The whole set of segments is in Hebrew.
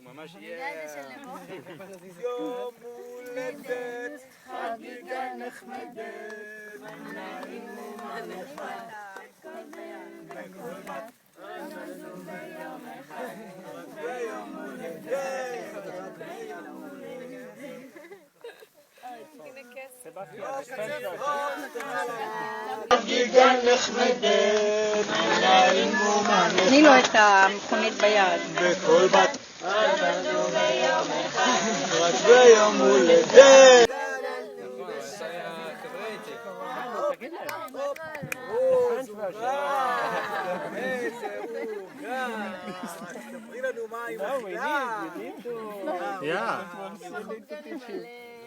ממש יהיה... יום הולדת, חגיגה נחמדת, נעים ומנחת, בכל בת, עמדנו ביום אחד, רק ביום הולדת, רק ביום הולדת. חגיגה נחמדת, נעים ומנחת. תני לו את המכונית ביד. בכל בת, עמדנו ביום אחד, רק ביום הולדת. איזה עוגה. ספרי לנו מה היא מכילה.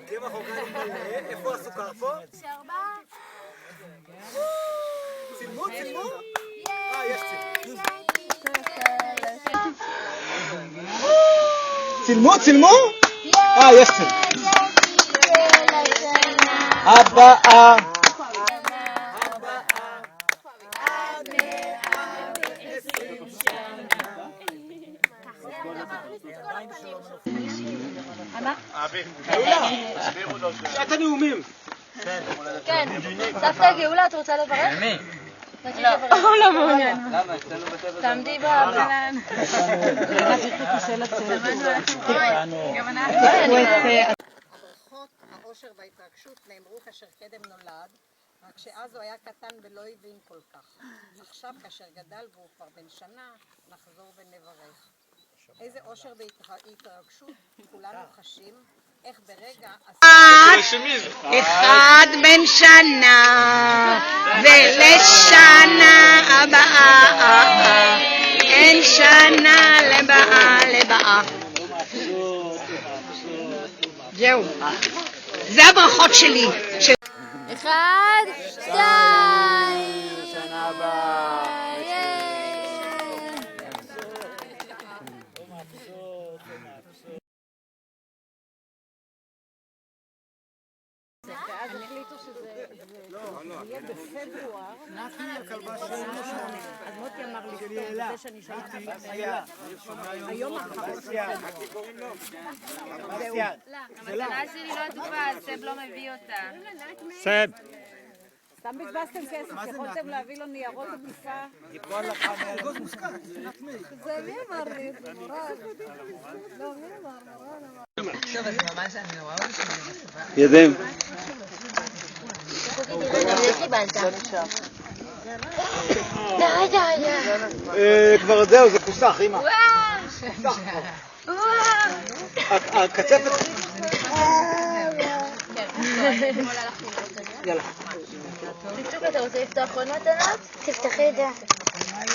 קמח אורגני מלא. איפה הסוכר פה? צילמו? יש צילמו? יש צילמו. הבאה. שעת הנאומים. כן, סבתא גאולה, את רוצה לברך? מי? לא מעוניין. תעמדי בבנן. הברכות, האושר וההתרגשות נאמרו כאשר קדם נולד, רק שאז הוא היה קטן ולא הבין כל כך. עכשיו כאשר גדל והוא כבר בן שנה, נחזור ונברך. איזה אושר והתרגשות כולנו חשים, איך ברגע... אחד בן שנה ולשנה הבאה, אין שנה לבאה. זהו, זה הברכות שלי. 1, 2. שנה הבאה. ואז החליטו שזה יהיה בפברואר. אז מוטי אמר לי, זה שאני שלחתי היום האחרון. המתנה שלי לא עטופה, אז סב לא מביא אותה. סב. סתם בזבזתם כסף, יכולתם להביא לו ניירות עטיפה. זה מי אמר לי? זה מורן. לא, מי אמר? טוב, אז ממש אני רואה אותי. ידם. איך קיבלת? כבר זהו, זה פוסח, אמא. וואו! הקצפת... יאללה. ציצוק, אתה רוצה לפתוח עוד מתנות? תפתחי את זה.